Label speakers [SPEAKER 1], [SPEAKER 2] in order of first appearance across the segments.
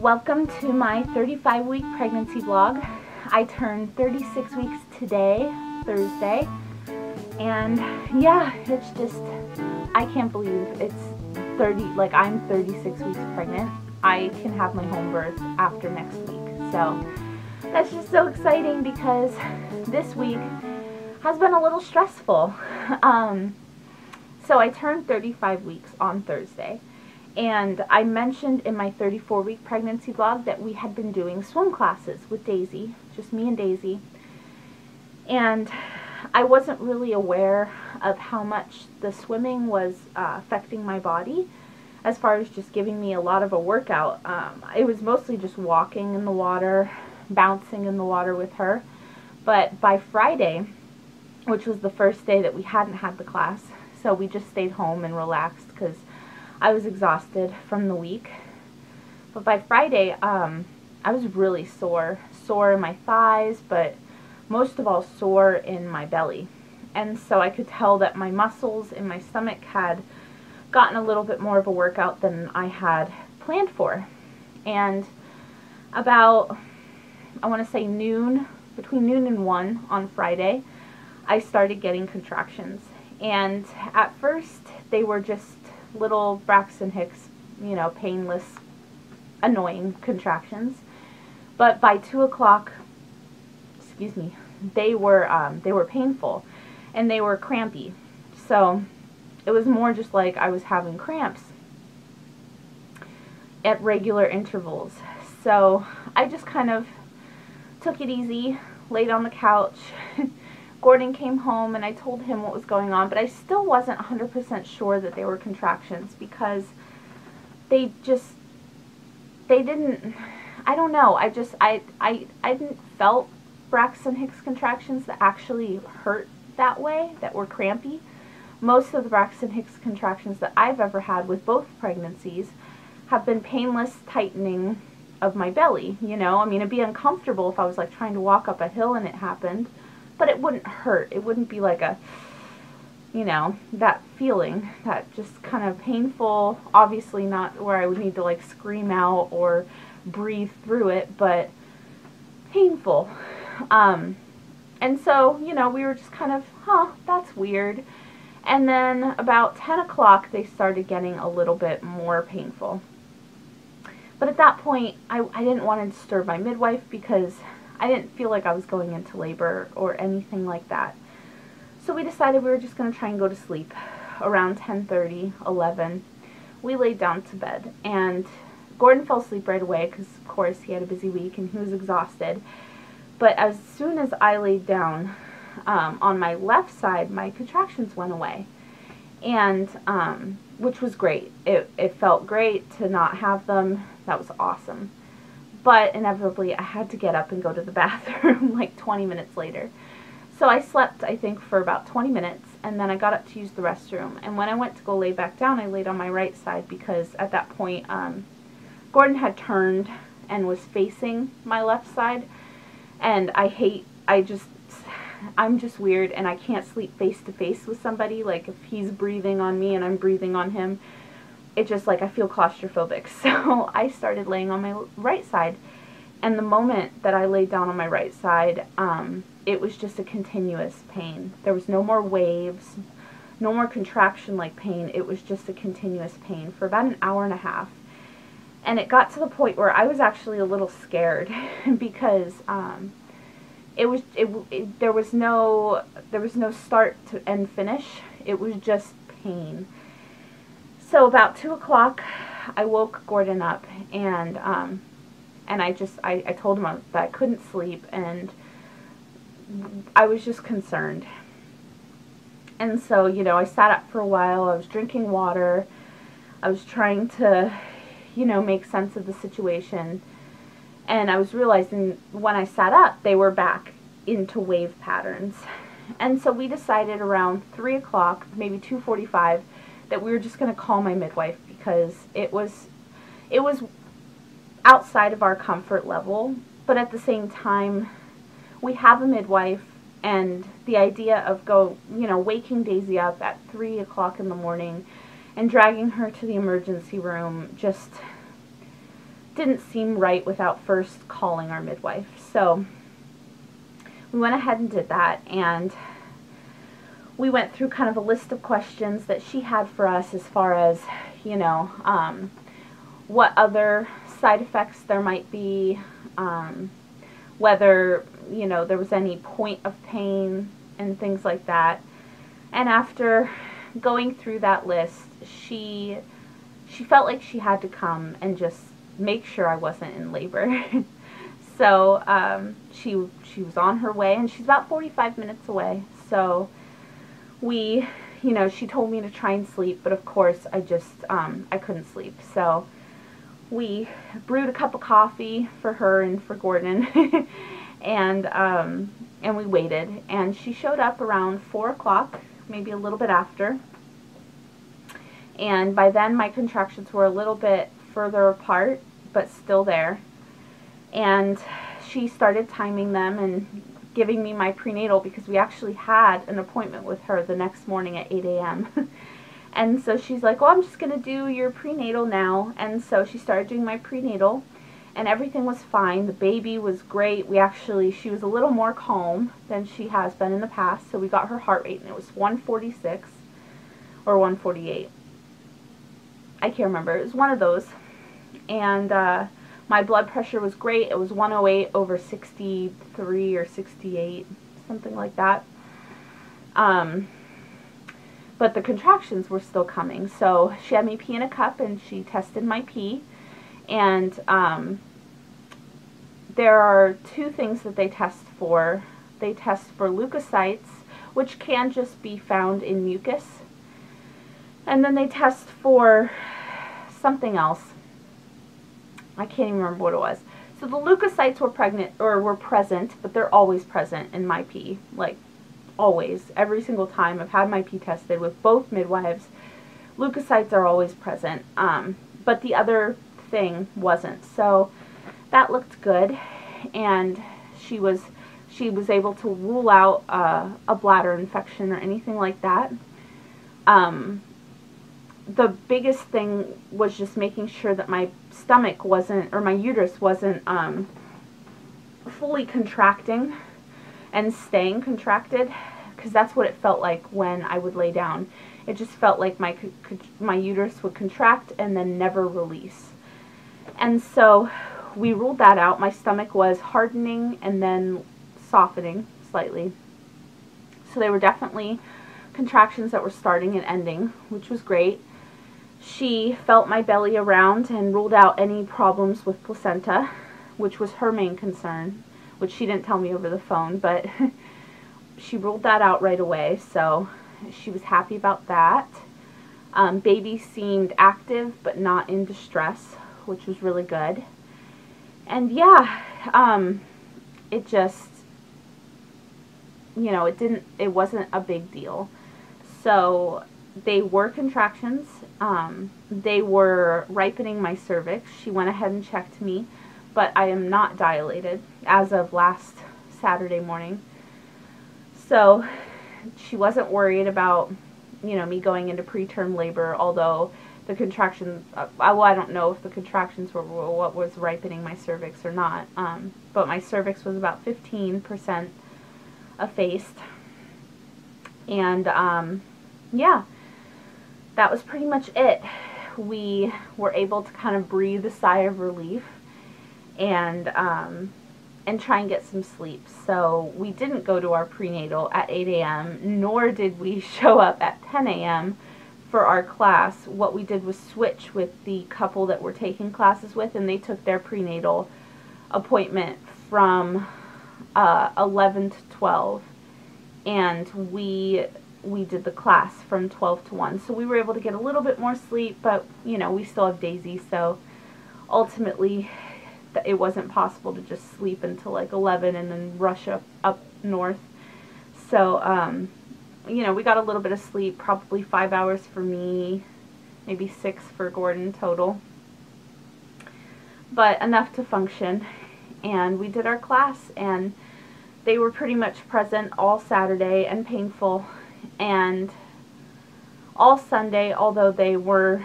[SPEAKER 1] Welcome to my 35-week pregnancy vlog. I turned 36 weeks today, Thursday, and yeah, it's just, I can't believe it's I'm 36 weeks pregnant. I can have my home birth after next week, so that's just so exciting because this week has been a little stressful. So I turned 35 weeks on Thursday. And I mentioned in my 34-week pregnancy vlog that we had been doing swim classes with Daisy, just me and Daisy. And I wasn't really aware of how much the swimming was affecting my body as far as just giving me a lot of a workout. It was mostly just walking in the water, bouncing in the water with her. But by Friday, which was the first day that we hadn't had the class, so we just stayed home and relaxed because I was exhausted from the week. But by Friday, I was really sore in my thighs, but most of all sore in my belly. And so I could tell that my muscles in my stomach had gotten a little bit more of a workout than I had planned for. And about, I want to say between noon and 1 on Friday, I started getting contractions. And at first, they were just little Braxton Hicks, painless, annoying contractions. But by 2 o'clock, they were painful and they were crampy. So it was more just like I was having cramps at regular intervals. So I just kind of took it easy, laid on the couch. Gordon came home and I told him what was going on, but I still wasn't 100% sure that they were contractions because they didn't, I don't know, I didn't felt Braxton Hicks contractions that actually hurt that way, that were crampy. Most of the Braxton Hicks contractions that I've ever had with both pregnancies have been painless tightening of my belly, I mean, it'd be uncomfortable if I was like trying to walk up a hill and it happened. But it wouldn't hurt. It wouldn't be like a, that feeling, that just kind of painful, obviously not where I would need to like scream out or breathe through it, but painful. And so, we were just kind of, that's weird. And then about 10 o'clock, they started getting a little bit more painful. But at that point, I didn't want to disturb my midwife because I didn't feel like I was going into labor or anything like that. So we decided we were just going to try and go to sleep around 10:30, 11. We laid down to bed, and Gordon fell asleep right away because, of course, he had a busy week and he was exhausted. But as soon as I laid down, on my left side, my contractions went away, and which was great. It felt great to not have them. That was awesome. But inevitably, I had to get up and go to the bathroom like 20 minutes later. So I slept, I think, for about 20 minutes, and then I got up to use the restroom. And when I went to go lay back down, I laid on my right side because at that point, Gordon had turned and was facing my left side. And I'm just weird, and I can't sleep face to face with somebody. Like, if he's breathing on me and I'm breathing on him, it just, I feel claustrophobic. So I started laying on my right side, and the moment that I laid down on my right side, it was just a continuous pain. There was no more waves, no more contraction-like pain. It was just a continuous pain for about an hour and a half. And it got to the point where I was actually a little scared because there was no start to end finish. It was just pain. So about 2 o'clock, I woke Gordon up, and I told him that I couldn't sleep, and I was just concerned. And so, I sat up for a while. I was drinking water. I was trying to, make sense of the situation. And I was realizing when I sat up, they were back into wave patterns. And so we decided around 3 o'clock, maybe 2:45, that we were just going to call my midwife because it was outside of our comfort level, but at the same time, we have a midwife, and the idea of waking Daisy up at 3 o'clock in the morning and dragging her to the emergency room just didn't seem right without first calling our midwife. So we went ahead and did that, and we went through kind of a list of questions that she had for us as far as, you know, what other side effects there might be, whether, you know, there was any point of pain and things like that. And after going through that list, she felt like she had to come and just make sure I wasn't in labor. So she was on her way, and she's about 45 minutes away. So we, you know, she told me to try and sleep, but of course I just, I couldn't sleep. So we brewed a cup of coffee for her and for Gordon, and we waited. And she showed up around 4 o'clock, maybe a little bit after. And by then my contractions were a little bit further apart, but still there. And she started timing them and giving me my prenatal, because we actually had an appointment with her the next morning at 8 a.m. And so she's like, well, I'm just going to do your prenatal now. And so she started doing my prenatal, and everything was fine. The baby was great. She was a little more calm than she has been in the past. So we got her heart rate, and it was 146 or 148. I can't remember. It was one of those. And my blood pressure was great. It was 108 over 63 or 68, something like that. But the contractions were still coming. So she had me pee in a cup, and she tested my pee. And there are two things that they test for. They test for leukocytes, which can just be found in mucus. And then they test for something else. I can't even remember what it was. So the leukocytes were present, but they're always present in my pee. Like, always. Every single time I've had my pee tested with both midwives, leukocytes are always present. But the other thing wasn't. So that looked good. And she was able to rule out a bladder infection or anything like that. The biggest thing was just making sure that my stomach wasn't, or my uterus wasn't fully contracting and staying contracted, because that's what it felt like when I would lay down. It just felt like my uterus would contract and then never release. And so we ruled that out. My stomach was hardening and then softening slightly. So they were definitely contractions that were starting and ending, which was great. She felt my belly around and ruled out any problems with placenta, which was her main concern, which she didn't tell me over the phone, but she ruled that out right away, so she was happy about that. Baby seemed active but not in distress, which was really good. And yeah, it just, you know, it wasn't a big deal. So they were contractions. They were ripening my cervix. She went ahead and checked me, but I am not dilated as of last Saturday morning. So she wasn't worried about, you know, me going into preterm labor, although the contractions, well, I don't know if the contractions were what was ripening my cervix or not, but my cervix was about 15% effaced. And yeah, that was pretty much it. We were able to kind of breathe a sigh of relief and try and get some sleep. So we didn't go to our prenatal at 8 a.m., nor did we show up at 10 a.m. for our class. What we did was switch with the couple that we're taking classes with, and they took their prenatal appointment from 11 to 12, and we did the class from 12 to 1. So we were able to get a little bit more sleep, but, you know, we still have Daisy, so ultimately it wasn't possible to just sleep until like 11 and then rush up north. So, you know, we got a little bit of sleep, probably 5 hours for me, maybe 6 for Gordon total, but enough to function. And we did our class, and they were pretty much present all Saturday and painful, and all Sunday, although they were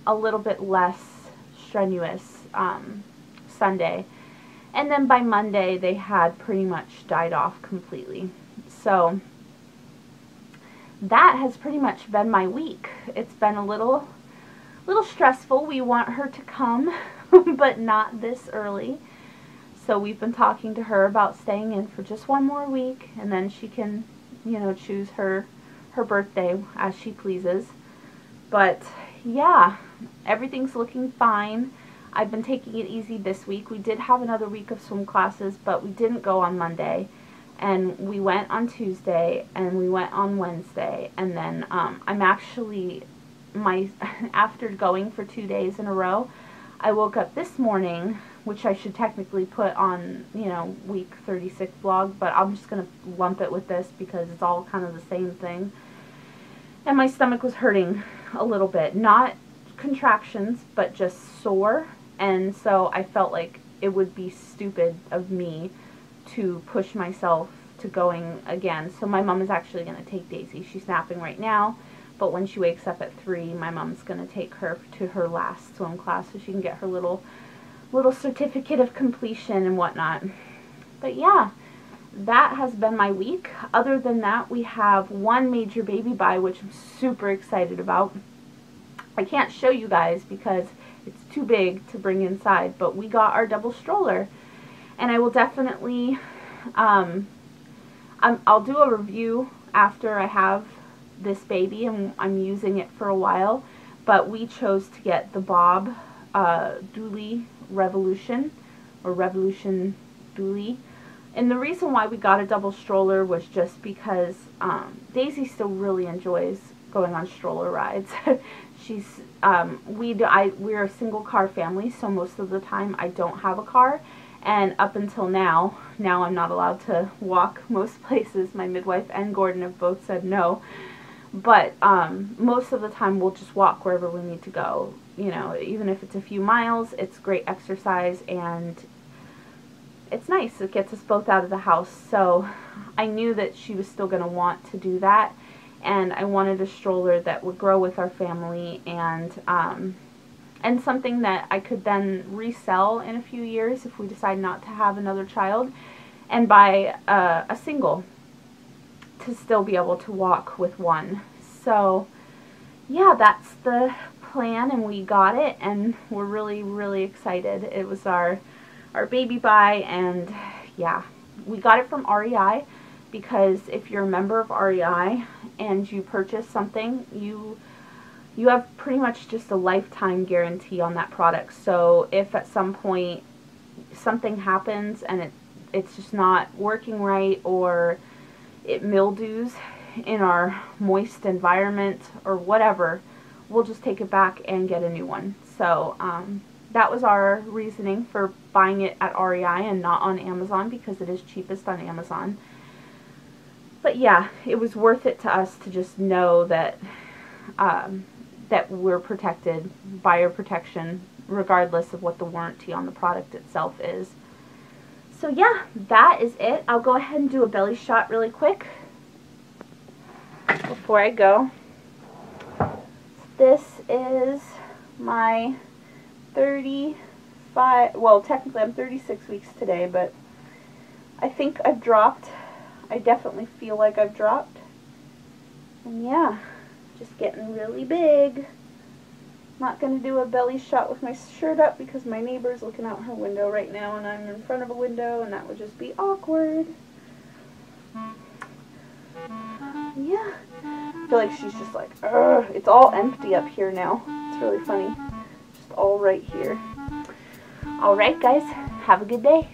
[SPEAKER 1] a little bit less strenuous. Sunday. And then by Monday, they had pretty much died off completely. So that has pretty much been my week. It's been a little stressful. We want her to come, but not this early. So we've been talking to her about staying in for just one more week, and then she can, you know, choose her birthday as she pleases. But yeah, everything's looking fine. I've been taking it easy this week. We did have another week of swim classes, but we didn't go on Monday. And we went on Tuesday, and we went on Wednesday. And then I'm actually, after going for 2 days in a row, I woke up this morning, which I should technically put on, you know, week 36 vlog, but I'm just going to lump it with this because it's all kind of the same thing. And my stomach was hurting a little bit. Not contractions, but just sore. And so I felt like it would be stupid of me to push myself to going again. So my mom is actually going to take Daisy. She's napping right now, but when she wakes up at 3, my mom's going to take her to her last swim class so she can get her little certificate of completion and whatnot. But yeah, that has been my week. Other than that, we have one major baby buy, which I'm super excited about. I can't show you guys because it's too big to bring inside, but we got our double stroller. And I will definitely, I'll do a review after I have this baby and I'm using it for a while. But we chose to get the Bob Dooley Revolution, or Revolution Dooley. And the reason why we got a double stroller was just because Daisy still really enjoys going on stroller rides. She's, we're a single car family, so most of the time I don't have a car. And up until now I'm not allowed to walk most places. My midwife and Gordon have both said no. But most of the time we'll just walk wherever we need to go. You know, even if it's a few miles, it's great exercise and it's nice. It gets us both out of the house. So I knew that she was still going to want to do that. And I wanted a stroller that would grow with our family and something that I could then resell in a few years if we decide not to have another child, and buy a single to still be able to walk with one. So yeah, that's the plan, and we got it, and we're really excited. It was our baby buy, and yeah, we got it from REI because if you're a member of REI and you purchase something, you have pretty much just a lifetime guarantee on that product. So if at some point something happens and it's just not working right, or it mildews in our moist environment or whatever, we'll just take it back and get a new one. So that was our reasoning for buying it at REI and not on Amazon, because it is cheapest on Amazon. But yeah, it was worth it to us to just know that that we're protected, buyer protection, regardless of what the warranty on the product itself is. So yeah, that is it. I'll go ahead and do a belly shot really quick before I go. This is my 35, well technically I'm 36 weeks today, but I think I've dropped. I definitely feel like I've dropped. And yeah, just getting really big. Not going to do a belly shot with my shirt up because my neighbor's looking out her window right now and I'm in front of a window and that would just be awkward. Yeah. I feel like she's just like, ugh. It's all empty up here now. It's really funny. Just all right here. Alright guys, have a good day.